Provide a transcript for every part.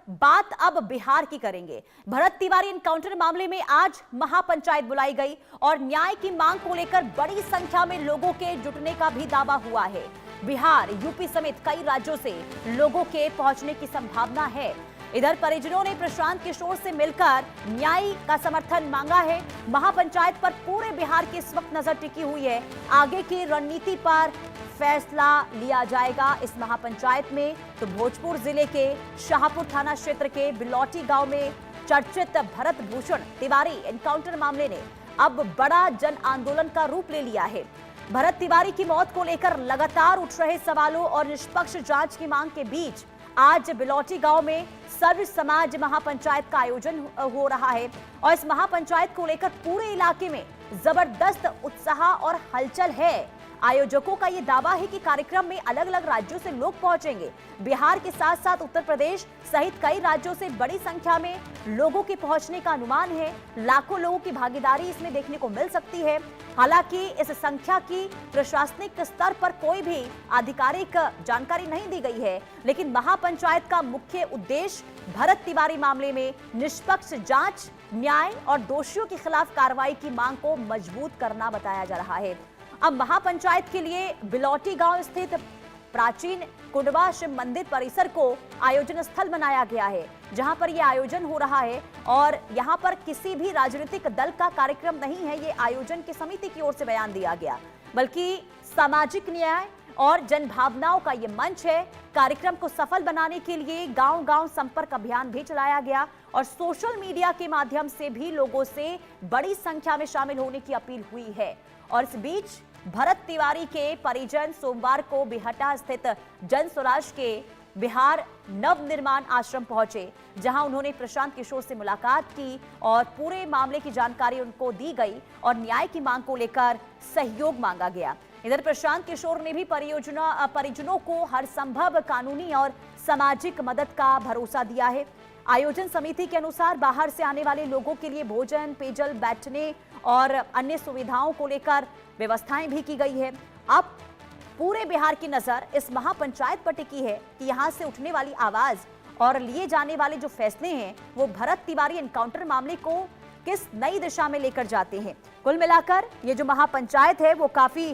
बात अब बिहार की करेंगे। भरत तिवारी एनकाउंटर मामले में आज महापंचायत बुलाई गई और न्याय की मांग को लेकर बड़ी संख्या में लोगों के जुटने का भी दावा हुआ है। बिहार, यूपी समेत कई राज्यों से लोगों के पहुंचने की संभावना है। इधर परिजनों ने प्रशांत किशोर से मिलकर न्याय का समर्थन मांगा है। महापंचायत पर पूरे बिहार की इस वक्त नजर टिकी हुई है। आगे की रणनीति पर फैसला लिया जाएगा इस महापंचायत में। तो भोजपुर जिले के शाहपुर थाना क्षेत्र के बिलौटी गांव में चर्चित भरत भूषण तिवारी एनकाउंटर मामले ने अब बड़ा जन आंदोलन का रूप ले लिया है। भरत तिवारी की मौत को लेकर लगातार उठ रहे सवालों और निष्पक्ष जांच की मांग के बीच आज बिलौटी गांव में सर्व समाज महापंचायत का आयोजन हो रहा है और इस महापंचायत को लेकर पूरे इलाके में जबरदस्त उत्साह और हलचल है। आयोजकों का यह दावा है कि कार्यक्रम में अलग अलग राज्यों से लोग पहुंचेंगे। बिहार के साथ साथ उत्तर प्रदेश सहित कई राज्यों से बड़ी संख्या में लोगों के पहुंचने का अनुमान है। लाखों लोगों की भागीदारी इसमें देखने को मिल सकती है। हालांकि इस संख्या की प्रशासनिक स्तर पर कोई भी आधिकारिक जानकारी नहीं दी गई है, लेकिन महापंचायत का मुख्य उद्देश्य भरत तिवारी मामले में निष्पक्ष जांच, न्याय और दोषियों के खिलाफ कार्रवाई की मांग को मजबूत करना बताया जा रहा है। अब महापंचायत के लिए बिलौटी गांव स्थित प्राचीन कुंडवा शिव मंदिर परिसर को आयोजन स्थल बनाया गया है, जहां पर यह आयोजन हो रहा है और यहां पर किसी भी राजनीतिक दल का कार्यक्रम नहीं है। ये आयोजन की समिति की ओर से बयान दिया गया, बल्कि सामाजिक न्याय और जनभावनाओं का ये मंच है। कार्यक्रम को सफल बनाने के लिए गांव-गांव संपर्क अभियान भी चलाया गया और सोशल मीडिया के माध्यम से भी लोगों से बड़ी संख्या में शामिल होने की अपील हुई है। और इस बीच भरत तिवारी के परिजन सोमवार को बिहटा स्थित जन स्वराज के बिहार नवनिर्माण आश्रम पहुंचे, जहां उन्होंने प्रशांत किशोर से मुलाकात की और पूरे मामले की जानकारी उनको दी गई और न्याय की मांग को लेकर सहयोग मांगा गया। इधर प्रशांत किशोर ने भी परिजनों को हर संभव कानूनी और सामाजिक मदद का भरोसा दिया है। आयोजन समिति के अनुसार बाहर से आने वाले लोगों के लिए भोजन, पेयजल, बैठने और अन्य सुविधाओं को लेकर व्यवस्थाएं भी की गई है। अब पूरे बिहार की नजर इस महापंचायत पर टिकी है कि यहां से उठने वाली आवाज और लिए जाने वाले जो फैसले हैं वो भरत तिवारी एनकाउंटर मामले को किस नई दिशा में लेकर जाते हैं। कुल मिलाकर ये जो महापंचायत है वो काफी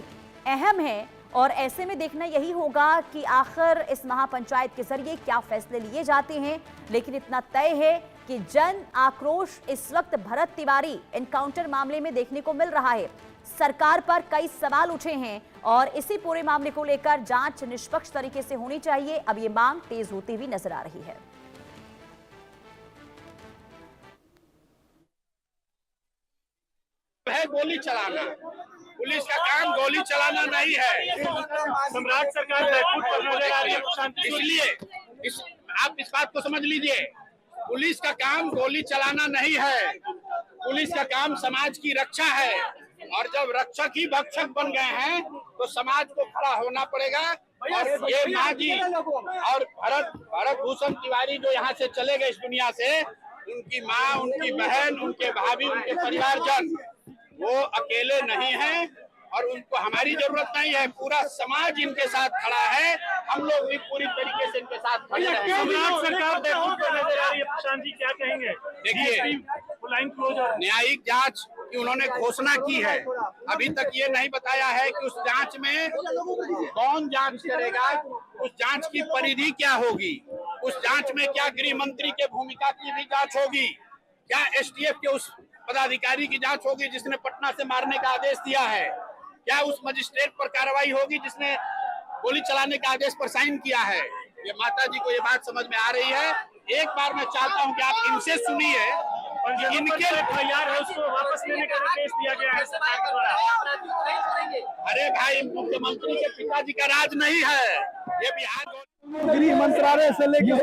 अहम है और ऐसे में देखना यही होगा कि आखिर इस महापंचायत के जरिए क्या फैसले लिए जाते हैं। लेकिन इतना तय है कि जन आक्रोश इस वक्त भरत तिवारी एनकाउंटर मामले में देखने को मिल रहा है। सरकार पर कई सवाल उठे हैं और इसी पूरे मामले को लेकर जांच निष्पक्ष तरीके से होनी चाहिए। अब ये मांग तेज होती हुई नजर आ रही है। गोली चलाना, पुलिस का काम गोली चलाना नहीं है। सम्राट सरकार बैकफुट पर नजर आ रही है, इसलिए आप इस बात को समझ लीजिए, पुलिस का काम गोली चलाना नहीं है। पुलिस का काम समाज की रक्षा है और जब रक्षक ही भक्षक बन गए हैं तो समाज को खड़ा होना पड़ेगा। और ये माँ जी और भरत भूषण तिवारी जो यहाँ से चले गए इस दुनिया से, उनकी माँ, उनकी बहन, उनके भाभी, उनके परिवारजन वो अकेले नहीं हैं और उनको हमारी जरूरत नहीं है। पूरा समाज इनके साथ खड़ा है, हम लोग भी पूरी तरीके से इनके साथ खड़े हैं। सरकार बैकफुट पर नजर आ रही है, प्रशांत जी क्या कहेंगे? देखिए, न्यायिक जांच की उन्होंने घोषणा की है, अभी तक ये नहीं बताया है कि उस जांच में कौन जांच करेगा, उस जांच की परिधि क्या होगी, उस जांच में क्या गृह मंत्री के भूमिका की भी जांच होगी, क्या एसटीएफ के उस पदाधिकारी की जांच होगी जिसने पटना से मारने का आदेश दिया है, क्या उस मजिस्ट्रेट पर कार्रवाई होगी जिसने गोली चलाने के आदेश पर साइन किया है। ये माता जी को ये बात समझ में आ रही है। एक बार मैं चाहता हूं कि आप इनसे सुनिए, इनके एफआईआर है उसको वापस लेने का निर्देश दिया गया है सरकार द्वारा। अरे भाई, मुख्यमंत्री के पिताजी का राज नहीं है ये बिहार। गृह मंत्रालय से लेकर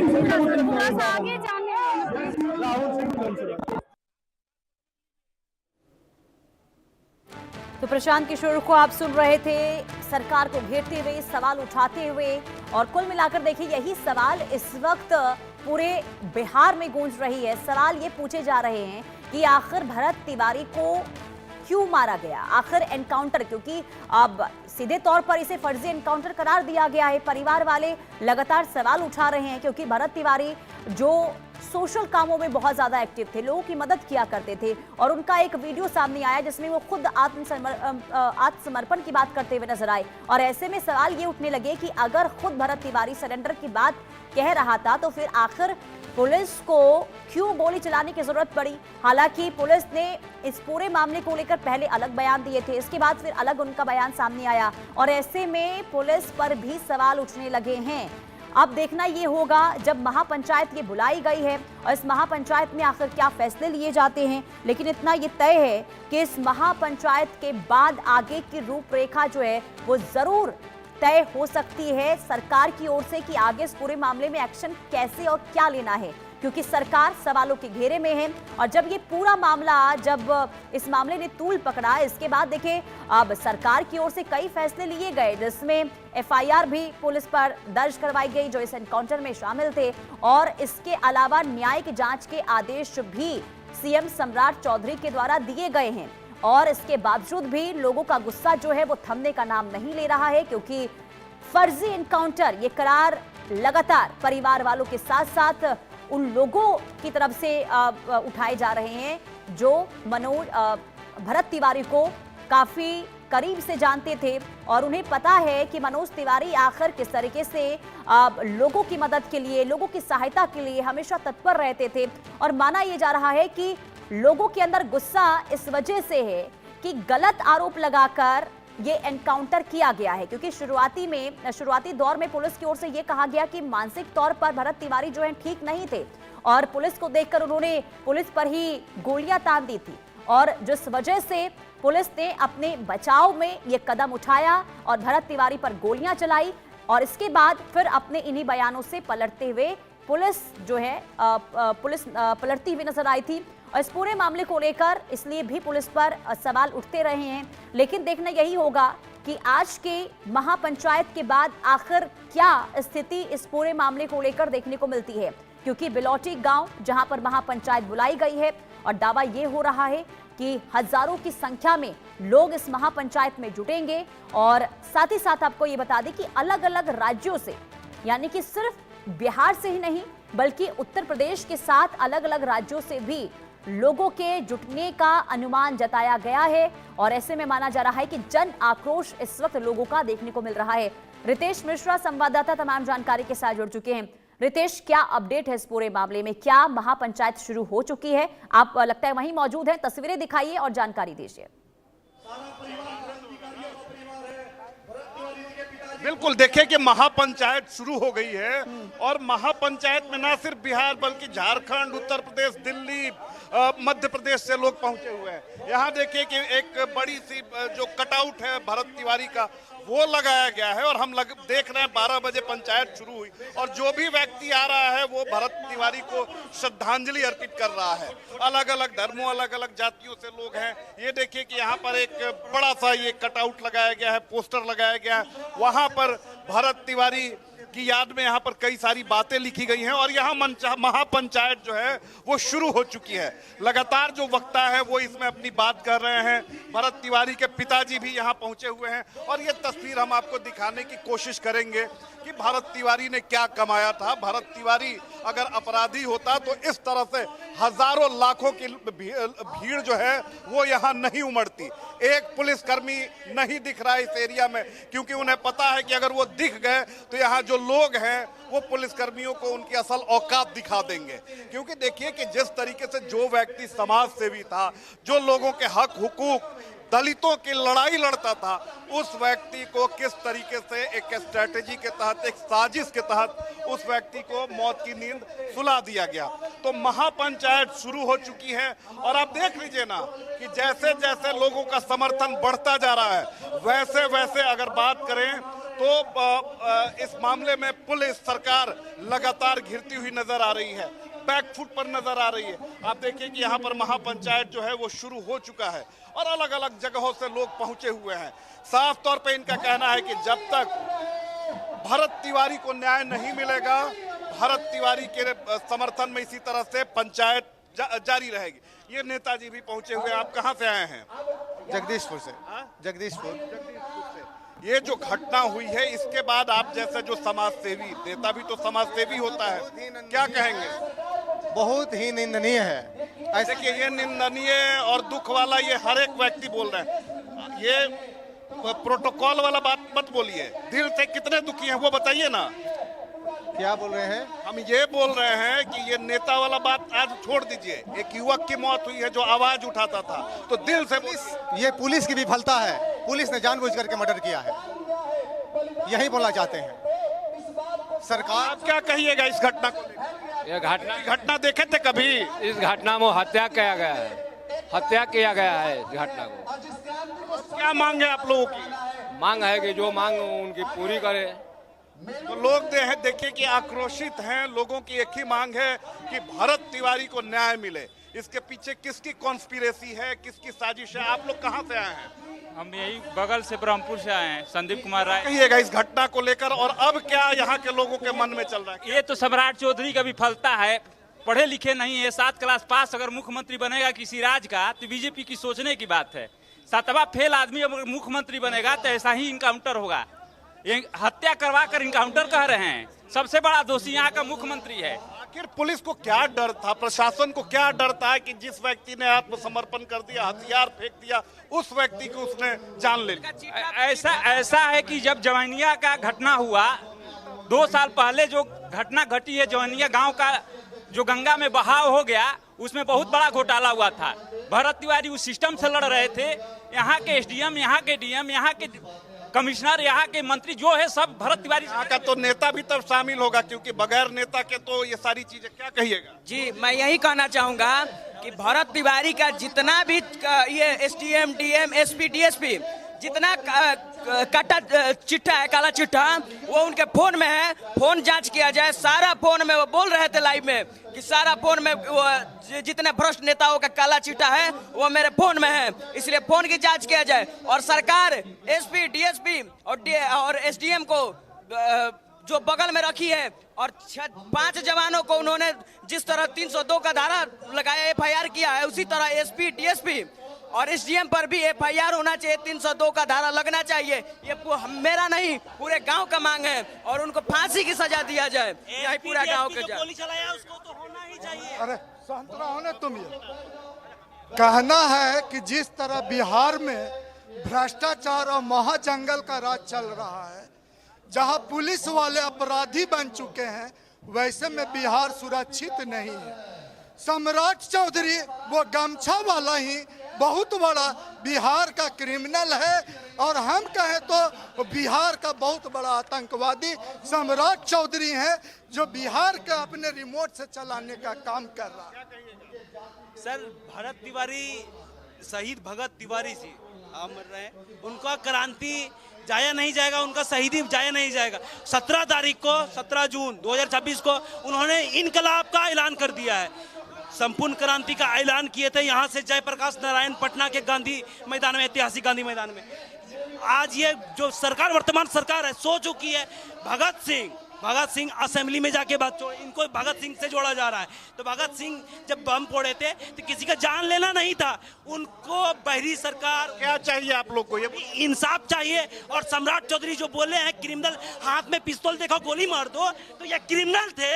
तो प्रशांत किशोर को आप सुन रहे थे, सरकार को घेरते हुए, सवाल उठाते हुए। और कुल मिलाकर देखिए, यही सवाल इस वक्त पूरे बिहार में गूंज रही है। सवाल ये पूछे जा रहे हैं कि आखिर भरत तिवारी को क्यों मारा गया, आखिर एनकाउंटर, क्योंकि अब सीधे तौर पर इसे फर्जी एनकाउंटर करार दिया गया है। परिवार वाले लगातार सवाल उठा रहे हैं क्योंकि भरत तिवारी जो सोशल कामों में बहुत ज्यादा एक्टिव थे, लोगों की मदद किया करते थे और उनका एक वीडियो सामने आया जिसमें वो खुद आत्मसमर्पण की बात करते हुए नजर आए। और ऐसे में सवाल ये उठने लगे कि अगर खुद भरत तिवारी सरेंडर की बात कह रहा था तो फिर आखिर पुलिस को क्यों गोली चलाने की जरूरत पड़ी। हालांकि पुलिस ने इस पूरे मामले को लेकर पहले अलग बयान दिए थे, इसके बाद फिर अलग उनका बयान सामने आया और ऐसे में पुलिस पर भी सवाल उठने लगे हैं। अब देखना ये होगा जब महापंचायत ये बुलाई गई है और इस महापंचायत में आखिर क्या फैसले लिए जाते हैं। लेकिन इतना ये तय है कि इस महापंचायत के बाद आगे की रूपरेखा जो है वो जरूर तय हो सकती है सरकार की ओर से कि आगे इस पूरे मामले में एक्शन कैसे और क्या लेना है, क्योंकि सरकार सवालों के घेरे में है। और जब ये पूरा मामला, जब इस मामले ने तूल पकड़ा, इसके बाद देखिए अब सरकार की ओर से कई फैसले लिए गए जिसमें एफआईआर भी पुलिस पर दर्ज करवाई गई जो इस एनकाउंटर में शामिल थे और इसके अलावा न्यायिक जांच के आदेश भी सीएम सम्राट चौधरी के द्वारा दिए गए हैं। और इसके बावजूद भी लोगों का गुस्सा जो है वो थमने का नाम नहीं ले रहा है, क्योंकि फर्जी एनकाउंटर ये करार लगातार परिवार वालों के साथ साथ उन लोगों की तरफ से उठाए जा रहे हैं जो भरत तिवारी को काफी करीब से जानते थे और उन्हें पता है कि मनोज तिवारी आखिर किस तरीके से लोगों की मदद के लिए, लोगों की सहायता के लिए हमेशा तत्पर रहते थे। और माना यह जा रहा है कि लोगों के अंदर गुस्सा इस वजह से है कि गलत आरोप लगाकर ये एनकाउंटर किया गया है, क्योंकि शुरुआती दौर में पुलिस की ओर से ये कहा गया कि मानसिक तौर पर भरत तिवारी जो है ठीक नहीं थे और पुलिस को देखकर उन्होंने पुलिस पर ही गोलियां तान दी थी और जिस वजह से पुलिस ने अपने बचाव में ये कदम उठाया और भरत तिवारी पर गोलियां चलाई और इसके बाद फिर अपने इन्हीं बयानों से पलटते हुए पुलिस जो है पुलिस पलटती हुई नजर आई थी। और इस पूरे मामले को लेकर इसलिए भी पुलिस पर सवाल उठते रहे हैं। लेकिन देखना यही होगा कि आज के महापंचायत के बाद आखिर क्या स्थिति इस पूरे मामले को लेकर देखने को मिलती है, क्योंकि बिलौटी गांव जहां पर महापंचायत बुलाई गई है और दावा ये हो रहा है कि हजारों की संख्या में लोग इस महापंचायत में जुटेंगे। और साथ ही साथ आपको ये बता दें कि अलग अलग राज्यों से, यानी कि सिर्फ बिहार से ही नहीं बल्कि उत्तर प्रदेश के साथ अलग अलग राज्यों से भी लोगों के जुटने का अनुमान जताया गया है और ऐसे में माना जा रहा है कि जन आक्रोश इस वक्त लोगों का देखने को मिल रहा है। रितेश मिश्रा संवाददाता तमाम जानकारी के साथ जुड़ चुके हैं। रितेश, क्या अपडेट है इस पूरे मामले में? क्या महापंचायत शुरू हो चुकी है? आप लगता है वहीं मौजूद हैं, तस्वीरें दिखाइए और जानकारी दीजिए। बिल्कुल, देखिए कि महापंचायत शुरू हो गई है और महापंचायत में ना सिर्फ बिहार बल्कि झारखंड, उत्तर प्रदेश, दिल्ली, मध्य प्रदेश से लोग पहुंचे हुए हैं। यहाँ देखिए कि एक बड़ी सी जो कटआउट है भरत तिवारी का वो लगाया गया है और हम देख रहे हैं 12 बजे पंचायत शुरू हुई और जो भी व्यक्ति आ रहा है वो भरत तिवारी को श्रद्धांजलि अर्पित कर रहा है। अलग अलग धर्मों, अलग अलग जातियों से लोग हैं। ये देखिए कि यहाँ पर एक बड़ा सा ये कटआउट लगाया गया है, पोस्टर लगाया गया है। वहाँ पर भरत तिवारी की याद में यहाँ पर कई सारी बातें लिखी गई हैं और यहाँ महापंचायत जो है वो शुरू हो चुकी है। लगातार जो वक्ता है वो इसमें अपनी बात कर रहे हैं। भरत तिवारी के पिताजी भी यहाँ पहुंचे हुए हैं और ये तस्वीर हम आपको दिखाने की कोशिश करेंगे कि भरत तिवारी ने क्या कमाया था। भरत तिवारी अगर अपराधी होता तो इस तरह से हजारों लाखों की भीड़ जो है वो यहाँ नहीं उमड़ती। एक पुलिसकर्मी नहीं दिख रहा है इस एरिया में, क्योंकि उन्हें पता है कि अगर वो दिख गए तो यहाँ जो लोग हैं वो पुलिसकर्मियों को उनकी असल औकात दिखा देंगे। क्योंकि देखिए कि जिस तरीके से जो व्यक्ति समाज सेवी था, जो लोगों के हक हुकूक, दलितों की लड़ाई लड़ता था, उस व्यक्ति को किस तरीके से एक स्ट्रेटेजी के तहत, एक साजिश के तहत उस व्यक्ति को मौत की नींद सुला दिया गया। तो महापंचायत शुरू हो चुकी है और आप देख लीजिए ना कि जैसे जैसे लोगों का समर्थन बढ़ता जा रहा है वैसे वैसे अगर बात करें तो इस मामले में पुलिस सरकार लगातार घिरती हुई नजर आ रही है, बैकफुट पर नजर आ रही है। आप देखिए कि यहाँ पर महापंचायत जो है वो शुरू हो चुका है और अलग अलग जगहों से लोग पहुंचे हुए हैं। साफ तौर पे इनका कहना है कि जब तक भरत तिवारी को न्याय नहीं मिलेगा, भरत तिवारी के समर्थन में इसी तरह से पंचायत जारी रहेगी। ये नेताजी भी पहुंचे हुए हैं। आप कहाँ से आए हैं? जगदीशपुर से। जगदीशपुर से। ये जो घटना हुई है इसके बाद आप जैसे जो समाज सेवी नेता भी तो समाज सेवी होता है, क्या कहेंगे? बहुत ही निंदनीय है। ऐसे कि ये निंदनीय और दुख वाला ये हर एक व्यक्ति बोल रहे हैं, ये प्रोटोकॉल वाला बात मत बोलिए, दिल से कितने दुखी हैं वो बताइए ना। क्या बोल रहे हैं? हम ये बोल रहे हैं कि ये नेता वाला बात आज छोड़ दीजिए, एक युवक की मौत हुई है जो आवाज उठाता था, तो दिल से ये पुलिस की विफलता है, पुलिस ने जानबूझ करके मर्डर किया है, यही बोलना चाहते हैं। सरकार आप क्या कहिएगा इस घटना को? ये घटना देखे थे कभी? इस घटना में हत्या किया गया है, हत्या किया गया है इस घटना को। क्या मांग है आप लोगों की? मांग है कि जो मांग उनकी पूरी करे। तो लोग देखिए कि आक्रोशित हैं, लोगों की एक ही मांग है कि भरत तिवारी को न्याय मिले। इसके पीछे किसकी कॉन्स्पिरेसी है, किसकी साजिश है? आप लोग कहां से आए हैं? हम यही बगल से ब्रह्मपुर से आए हैं, संदीप कुमार राय। कहिएगा इस घटना को लेकर, और अब क्या यहाँ के लोगों के मन में चल रहा है? ये तो सम्राट चौधरी का विफलता है, पढ़े लिखे नहीं है, 7 क्लास पास अगर मुख्यमंत्री बनेगा किसी राज्य का तो बीजेपी की सोचने की बात है। 7वां फेल आदमी अगर मुख्यमंत्री बनेगा तो ऐसा ही इनकाउंटर होगा। ये हत्या करवा कर इनकाउंटर कह रहे हैं, सबसे बड़ा दोषी यहाँ का मुख्यमंत्री है। आखिर पुलिस को क्या डर था, प्रशासन को क्या डर था कि जिस व्यक्ति ने आत्मसमर्पण कर दिया, हथियार फेंक दिया, उस व्यक्ति को उसने जान ले लिया? ऐसा है कि जब जवनिया का घटना हुआ 2 साल पहले, जो घटना घटी है जवनिया गांव का, जो गंगा में बहाव हो गया, उसमें बहुत बड़ा घोटाला हुआ था। भरत तिवारी उस सिस्टम से लड़ रहे थे। यहाँ के एसडीएम, यहाँ के डीएम, यहाँ के कमिश्नर, यहाँ के मंत्री जो है सब भरत तिवारी का तो नेता भी तब शामिल होगा, क्योंकि बगैर नेता के तो ये सारी चीजें, क्या कहिएगा? जी, मैं यही कहना चाहूंगा कि भरत तिवारी का जितना भी ये एसडीएम, डीएम, एसपी, डीएसपी जितना काटा चिट्ठा है, काला चिट्ठा, वो उनके फोन में है। फोन जांच किया जाए, सारा फोन में, वो बोल रहे थे लाइव में कि सारा फोन में वो जितने भ्रष्ट नेताओं का काला चिट्ठा है वो मेरे फोन में है, इसलिए फोन की जांच किया जाए। और सरकार एसपी, डीएसपी और एसडीएम को जो बगल में रखी है, और 5 जवानों को उन्होंने जिस तरह 302 का धारा लगाया, एफआईआर किया है, उसी तरह एसपी, डीएसपी और एसडीएम पर भी एफआईआर होना चाहिए, 302 का धारा लगना चाहिए। ये मेरा नहीं, पूरे गांव का मांग है, और उनको फांसी की सजा दिया जाए। यही पूरा गांव का गोली चलाया उसको तो होना ही चाहिए। अरे संतरा होने तुम, ये कहना है कि जिस तरह बिहार में भ्रष्टाचार और महाजंगल का राज चल रहा है, जहां पुलिस वाले अपराधी बन चुके हैं, वैसे में बिहार सुरक्षित नहीं है। सम्राट चौधरी वो गमछा वाला ही बहुत बड़ा बिहार का क्रिमिनल है, और हम कहें तो बिहार का बहुत बड़ा आतंकवादी सम्राट चौधरी है, जो बिहार का अपने रिमोट से चलाने का काम कर रहा है। सर, भरत तिवारी, शहीद भगत तिवारी जी मर रहे हैं, उनका क्रांति जाया नहीं जाएगा, उनका शहीदी जाया नहीं जाएगा। 17 तारीख को, 17 जून 2026 को उन्होंने इनकलाब का ऐलान कर दिया है, संपूर्ण क्रांति का ऐलान किए थे। यहाँ से जयप्रकाश नारायण पटना के गांधी मैदान में, ऐतिहासिक गांधी मैदान में। आज ये जो सरकार, वर्तमान सरकार है, सो चुकी है। भगत सिंह असेंबली में जाके बात छोड़, इनको भगत सिंह से जोड़ा जा रहा है। तो भगत सिंह जब बम फोड़े थे तो किसी का जान लेना नहीं था, उनको बहरी सरकार। क्या चाहिए आप लोग को? ये इंसाफ चाहिए। और सम्राट चौधरी जो बोले हैं क्रिमिनल, हाथ में पिस्तौल देखो गोली मार दो, तो ये क्रिमिनल थे,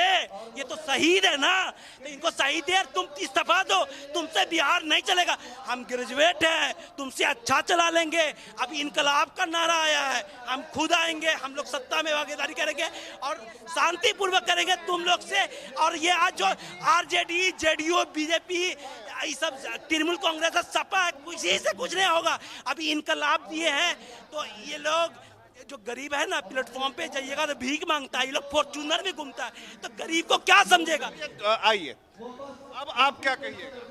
ये तो शहीद है ना, तो इनको शहीद है। तुम इस्तीफा दो, तुमसे बिहार नहीं चलेगा। हम ग्रेजुएट हैं, तुमसे अच्छा चला लेंगे। अब इनकलाब का नारा आया है, हम खुद आएंगे, हम लोग सत्ता में भागीदारी करेंगे और शांतिपूर्वक करेंगे तुम लोग से। और ये आज जो आरजेडी, जेडीयू, बीजेपी, ये सब तृणमूल कांग्रेस, सपा, किसी से कुछ नहीं होगा। अभी इनकलाब दिए हैं, तो ये लोग जो गरीब है ना, प्लेटफॉर्म पे जाइएगा तो भीख मांगता है, ये लोग फॉर्च्यूनर में घूमता है, तो गरीब को क्या समझेगा? आइए, अब आप क्या कहिएगा?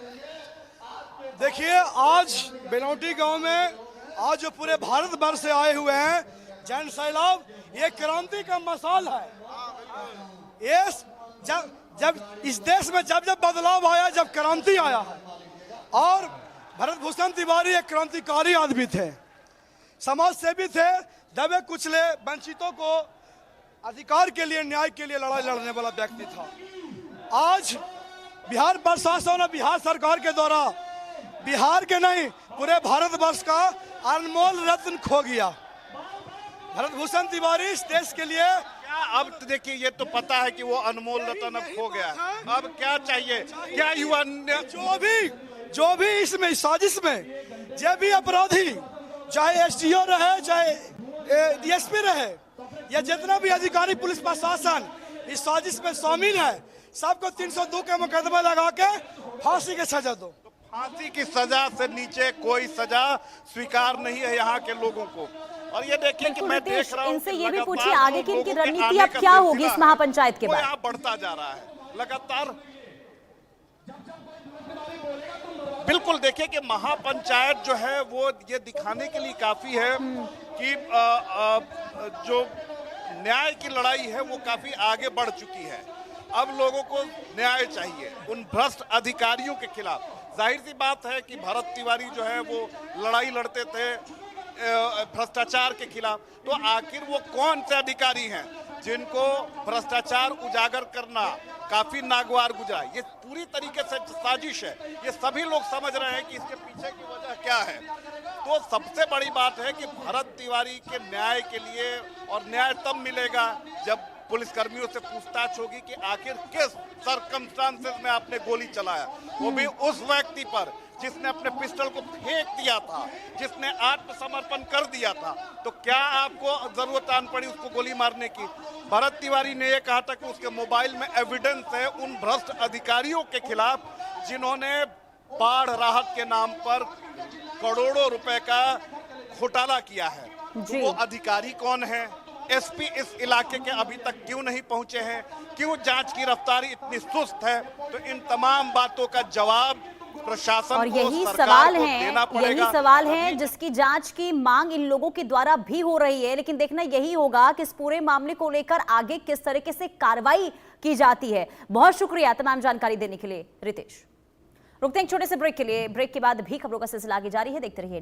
देखिए, आज बेलौटी गांव में आज जो पूरे भारत भर से आए हुए हैं जन सैलाब, ये क्रांति का मसाल है। ये जब इस देश में जब बदलाव आया, जब क्रांति आया है, और भरत भूषण तिवारी एक क्रांतिकारी आदमी थे, समाज सेवी थे, दबे कुचले वंचितों को अधिकार के लिए, न्याय के लिए लड़ाई लड़ने वाला व्यक्ति था। आज बिहार प्रशासन और बिहार सरकार के द्वारा बिहार के नहीं, पूरे भारतवर्ष का अनमोल रत्न खो गया। भरत भूषण तिवारी इस देश के लिए क्या अब तो देखिए, ये तो पता है कि वो अनमोल रतन अब खो गया, अब क्या चाहिए? क्या युवा जो भी इसमें साजिश में जो भी अपराधी, चाहे एसडीओ रहे, चाहे डीएसपी रहे, या जितना भी अधिकारी पुलिस प्रशासन इस साजिश में शामिल है, सबको 302 का मुकदमा लगा के फांसी की सजा दो। फांसी की सजा से नीचे कोई सजा स्वीकार नहीं है यहाँ के लोगों को। और ये देखिए कि मैं देख रहा हूँ, इनसे ये भी पूछिए आगे की इनकी रणनीति अब क्या होगी इस महापंचायत के बाद? यहाँ बढ़ता जा रहा है लगातार। बिल्कुल देखिए कि महापंचायत जो है वो ये दिखाने के लिए काफी है कि जो न्याय की लड़ाई है वो काफी आगे बढ़ चुकी है। अब लोगों को न्याय चाहिए उन भ्रष्ट अधिकारियों के खिलाफ। जाहिर सी बात है कि भरत तिवारी जो है वो लड़ाई लड़ते थे भ्रष्टाचार के खिलाफ, तो आखिर वो कौन से अधिकारी हैं जिनको भ्रष्टाचार उजागर करना काफी नागवार गुजरा? ये पूरी तरीके से साजिश है, ये सभी लोग समझ रहे हैं कि इसके पीछे की वजह क्या है। तो सबसे बड़ी बात है कि भरत तिवारी के न्याय के लिए, और न्याय तब मिलेगा जब पुलिसकर्मियों से पूछताछ होगी कि आखिर किस सर्कमस्टांसेस में आपने गोली चलाया, वो भी उस व्यक्ति पर जिसने अपने पिस्टल को फेंक दिया था, जिसने आत्मसमर्पण कर दिया था। तो क्या आपको जरूरत आन पड़ी उसको गोली मारने की? भरत तिवारी ने यह कहा था कि उसके मोबाइल में एविडेंस है उन भ्रष्ट अधिकारियों के खिलाफ जिन्होंने बाढ़ राहत के नाम पर करोड़ों रुपए का घोटाला किया है। तो वो अधिकारी कौन है? एसपी इस इलाके के अभी तक क्यों नहीं पहुंचे हैं? क्यों जांच की रफ्तारी इतनी सुस्त है? तो इन तमाम बातों का जवाब प्रशासन और को, यही सरकार सवाल को है, देना पड़ेगा। यही सवाल है जिसकी जांच की मांग इन लोगों के द्वारा भी हो रही है। लेकिन देखना यही होगा कि इस पूरे मामले को लेकर आगे किस तरीके से कार्रवाई की जाती है। बहुत शुक्रिया तमाम जानकारी देने के लिए रितेश। रुकते हैं एक छोटे से ब्रेक के लिए। ब्रेक के बाद भी खबरों का सिलसिला आगे जारी है, देखते रहिए।